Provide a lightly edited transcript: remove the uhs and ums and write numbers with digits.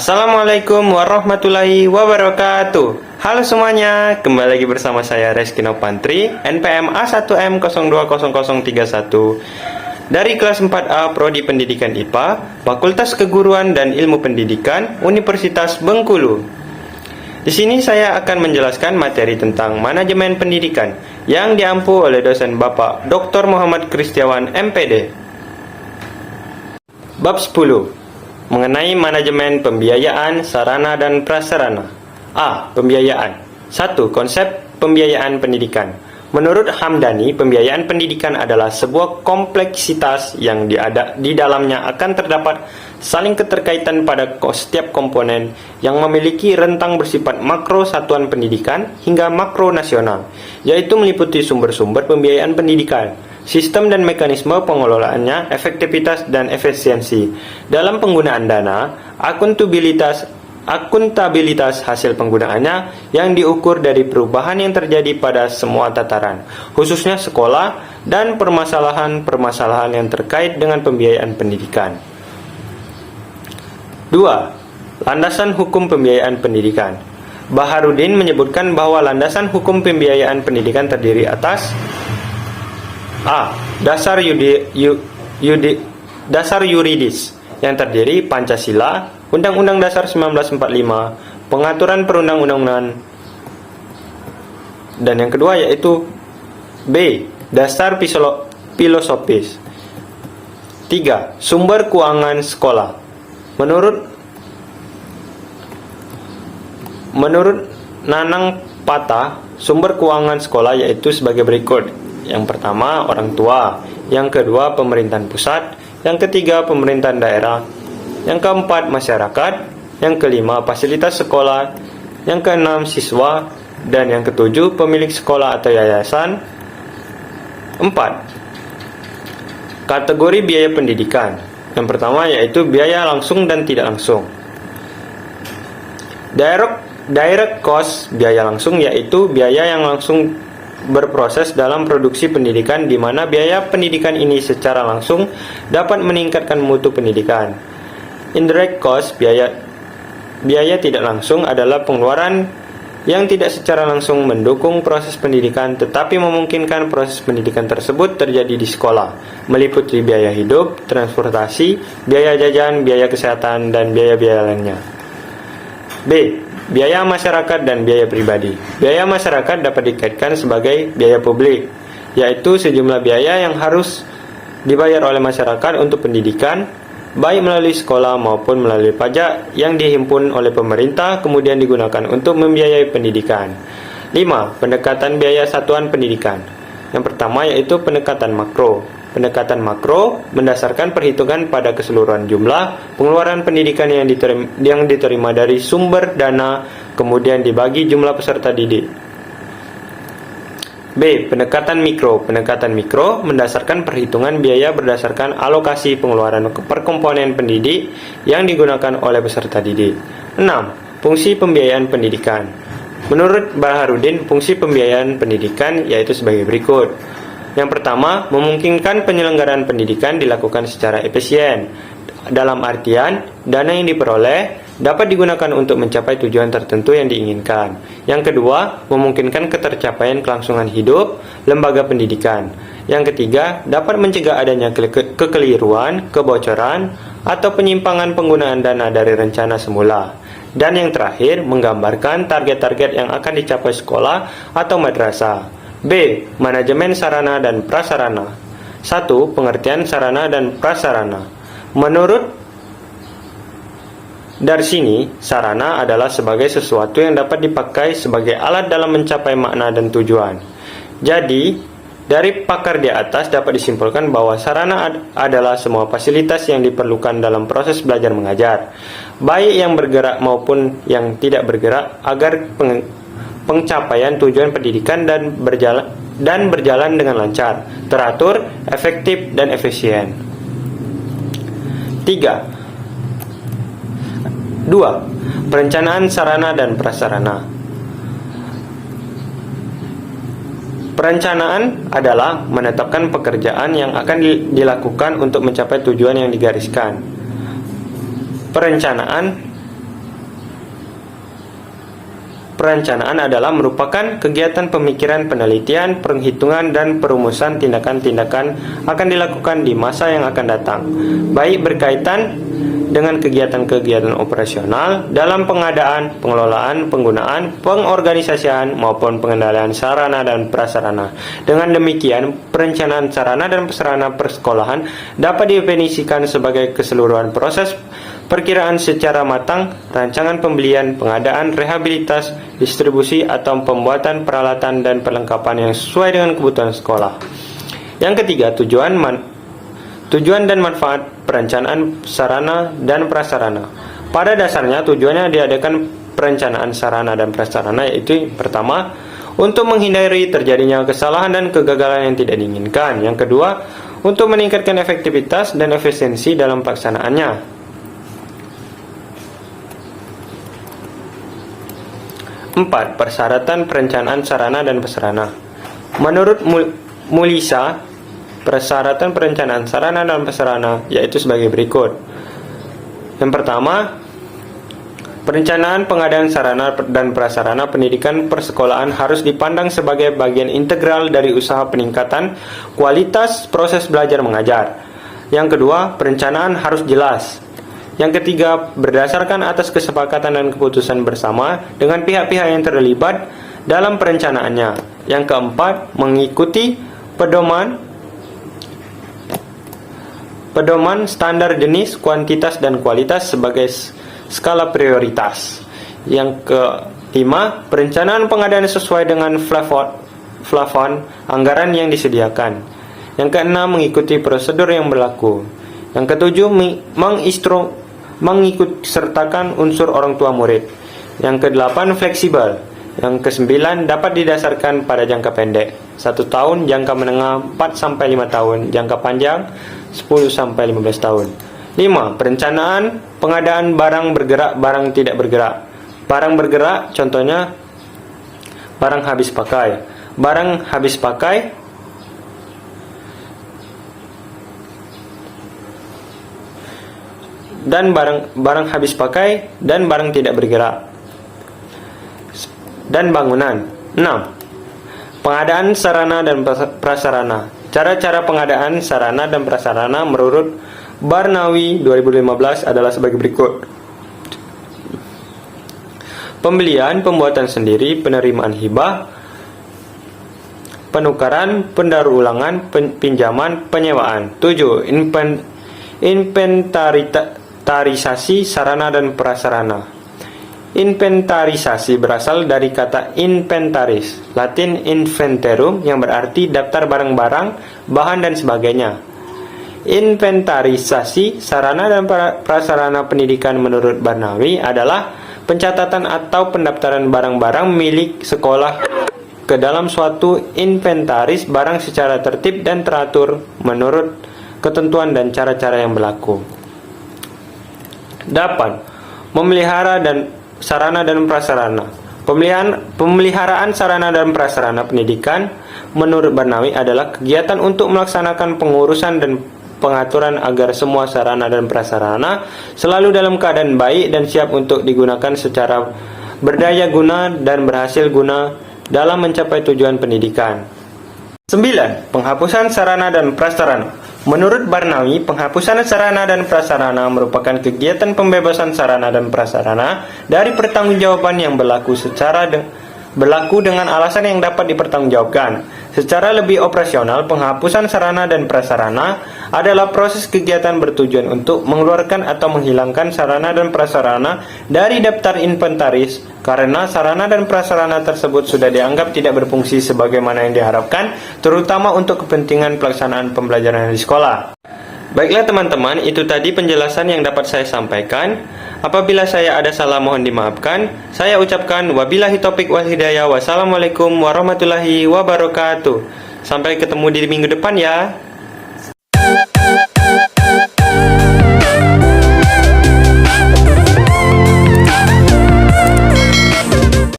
Assalamualaikum warahmatullahi wabarakatuh. Halo semuanya, kembali lagi bersama saya Reski Nopantri, NPM A1M020031 dari kelas 4A Prodi Pendidikan IPA, Fakultas Keguruan dan Ilmu Pendidikan, Universitas Bengkulu. Di sini saya akan menjelaskan materi tentang manajemen pendidikan yang diampu oleh dosen Bapak Dr. Muhammad Kristiawan MPD. Bab 10. Mengenai manajemen pembiayaan sarana dan prasarana. A. Pembiayaan. 1. Konsep pembiayaan pendidikan. Menurut Hamdani, pembiayaan pendidikan adalah sebuah kompleksitas yang di dalamnya akan terdapat saling keterkaitan pada setiap komponen yang memiliki rentang bersifat makro satuan pendidikan hingga makro nasional, yaitu meliputi sumber-sumber pembiayaan pendidikan, sistem dan mekanisme pengelolaannya, efektivitas dan efisiensi dalam penggunaan dana, akuntabilitas hasil penggunaannya yang diukur dari perubahan yang terjadi pada semua tataran, khususnya sekolah dan permasalahan-permasalahan yang terkait dengan pembiayaan pendidikan. 2. Landasan hukum pembiayaan pendidikan. Baharudin menyebutkan bahwa landasan hukum pembiayaan pendidikan terdiri atas A. Dasar yuridis yang terdiri Pancasila, Undang-Undang Dasar 1945, Pengaturan Perundang-undangan, dan yang kedua yaitu B. Dasar filosofis. 3. Sumber keuangan sekolah. Menurut Nanang Pata, sumber keuangan sekolah yaitu sebagai berikut. Yang pertama, orang tua. Yang kedua, pemerintahan pusat. Yang ketiga, pemerintahan daerah. Yang keempat, masyarakat. Yang kelima, fasilitas sekolah. Yang keenam, siswa. Dan yang ketujuh, pemilik sekolah atau yayasan. 4. Kategori biaya pendidikan. Yang pertama yaitu biaya langsung dan tidak langsung. Direct cost, biaya langsung, yaitu biaya yang langsung berproses dalam produksi pendidikan, di mana biaya pendidikan ini secara langsung dapat meningkatkan mutu pendidikan. Indirect cost, biaya tidak langsung, adalah pengeluaran yang tidak secara langsung mendukung proses pendidikan tetapi memungkinkan proses pendidikan tersebut terjadi di sekolah, meliputi biaya hidup, transportasi, biaya jajan, biaya kesehatan, dan biaya-biaya lainnya. B. Biaya masyarakat dan biaya pribadi. Biaya masyarakat dapat dikaitkan sebagai biaya publik, yaitu sejumlah biaya yang harus dibayar oleh masyarakat untuk pendidikan, baik melalui sekolah maupun melalui pajak yang dihimpun oleh pemerintah kemudian digunakan untuk membiayai pendidikan. 5. Pendekatan biaya satuan pendidikan. Yang pertama yaitu pendekatan makro. Pendekatan makro mendasarkan perhitungan pada keseluruhan jumlah pengeluaran pendidikan yang diterima dari sumber dana, kemudian dibagi jumlah peserta didik. B. Pendekatan mikro. Pendekatan mikro mendasarkan perhitungan biaya berdasarkan alokasi pengeluaran per komponen pendidik yang digunakan oleh peserta didik. 6. Fungsi pembiayaan pendidikan. Menurut Baharudin, fungsi pembiayaan pendidikan yaitu sebagai berikut. Yang pertama, memungkinkan penyelenggaraan pendidikan dilakukan secara efisien. Dalam artian, dana yang diperoleh dapat digunakan untuk mencapai tujuan tertentu yang diinginkan. Yang kedua, memungkinkan ketercapaian kelangsungan hidup lembaga pendidikan. Yang ketiga, dapat mencegah adanya kekeliruan, kebocoran, atau penyimpangan penggunaan dana dari rencana semula. Dan yang terakhir, menggambarkan target-target yang akan dicapai sekolah atau madrasah. B. Manajemen sarana dan prasarana. 1. Pengertian sarana dan prasarana. Menurut Darsini, sarana adalah sebagai sesuatu yang dapat dipakai sebagai alat dalam mencapai makna dan tujuan. Jadi, dari pakar di atas dapat disimpulkan bahwa sarana adalah semua fasilitas yang diperlukan dalam proses belajar mengajar, baik yang bergerak maupun yang tidak bergerak, agar pencapaian tujuan pendidikan dan berjalan dengan lancar, teratur, efektif, dan efisien. 2. Perencanaan sarana dan prasarana. Perencanaan adalah menetapkan pekerjaan yang akan dilakukan untuk mencapai tujuan yang digariskan. Perencanaan perencanaan adalah merupakan kegiatan pemikiran, penelitian, perhitungan, dan perumusan tindakan-tindakan akan dilakukan di masa yang akan datang, baik berkaitan dengan kegiatan-kegiatan operasional dalam pengadaan, pengelolaan, penggunaan, pengorganisasian, maupun pengendalian sarana dan prasarana. Dengan demikian, perencanaan sarana dan prasarana persekolahan dapat didefinisikan sebagai keseluruhan proses perkiraan secara matang, rancangan pembelian, pengadaan, rehabilitas, distribusi, atau pembuatan peralatan dan perlengkapan yang sesuai dengan kebutuhan sekolah. Yang ketiga, tujuan dan manfaat perencanaan sarana dan prasarana. Pada dasarnya, tujuannya diadakan perencanaan sarana dan prasarana yaitu pertama, untuk menghindari terjadinya kesalahan dan kegagalan yang tidak diinginkan. Yang kedua, untuk meningkatkan efektivitas dan efisiensi dalam pelaksanaannya. 4. Persyaratan perencanaan sarana dan prasarana. Menurut Mulisa, persyaratan perencanaan sarana dan prasarana yaitu sebagai berikut. Yang pertama, perencanaan pengadaan sarana dan prasarana pendidikan persekolahan harus dipandang sebagai bagian integral dari usaha peningkatan kualitas proses belajar mengajar. Yang kedua, perencanaan harus jelas. Yang ketiga, berdasarkan atas kesepakatan dan keputusan bersama dengan pihak-pihak yang terlibat dalam perencanaannya. Yang keempat, mengikuti pedoman standar jenis, kuantitas, dan kualitas sebagai skala prioritas. Yang kelima, perencanaan pengadaan sesuai dengan plafon anggaran yang disediakan. Yang keenam, mengikuti prosedur yang berlaku. Yang ketujuh, mengikut sertakan unsur orang tua murid. Yang kedelapan, fleksibel. Yang kesembilan, dapat didasarkan pada jangka pendek 1 tahun, jangka menengah 4-5 tahun, jangka panjang 10-15 tahun. 5. Perencanaan pengadaan barang bergerak, barang tidak bergerak. Barang bergerak contohnya barang habis pakai. Barang habis pakai dan barang habis pakai dan barang tidak bergerak. Dan bangunan. 6. Pengadaan sarana dan prasarana. Cara-cara pengadaan sarana dan prasarana menurut Barnawi 2015 adalah sebagai berikut. Pembelian, pembuatan sendiri, penerimaan hibah, penukaran, pendaur ulangan, pinjaman, penyewaan. 7. Inventarisasi sarana dan prasarana. Inventarisasi berasal dari kata inventaris, Latin inventerum, yang berarti daftar barang-barang, bahan, dan sebagainya. Inventarisasi sarana dan prasarana pendidikan menurut Barnawi adalah pencatatan atau pendaftaran barang-barang milik sekolah ke dalam suatu inventaris barang secara tertib dan teratur menurut ketentuan dan cara-cara yang berlaku. 8. Memelihara dan sarana dan prasarana. Pemeliharaan sarana dan prasarana pendidikan menurut Barnawi adalah kegiatan untuk melaksanakan pengurusan dan pengaturan agar semua sarana dan prasarana selalu dalam keadaan baik dan siap untuk digunakan secara berdaya guna dan berhasil guna dalam mencapai tujuan pendidikan. 9. Penghapusan sarana dan prasarana. Menurut Barnawi, penghapusan sarana dan prasarana merupakan kegiatan pembebasan sarana dan prasarana dari pertanggungjawaban yang berlaku dengan alasan yang dapat dipertanggungjawabkan. Secara lebih operasional, penghapusan sarana dan prasarana adalah proses kegiatan bertujuan untuk mengeluarkan atau menghilangkan sarana dan prasarana dari daftar inventaris karena sarana dan prasarana tersebut sudah dianggap tidak berfungsi sebagaimana yang diharapkan, terutama untuk kepentingan pelaksanaan pembelajaran di sekolah. Baiklah teman-teman, itu tadi penjelasan yang dapat saya sampaikan. Apabila saya ada salah mohon dimaafkan. Saya ucapkan wabillahi taufiq wal hidayah. Wassalamualaikum warahmatullahi wabarakatuh. Sampai ketemu di minggu depan ya.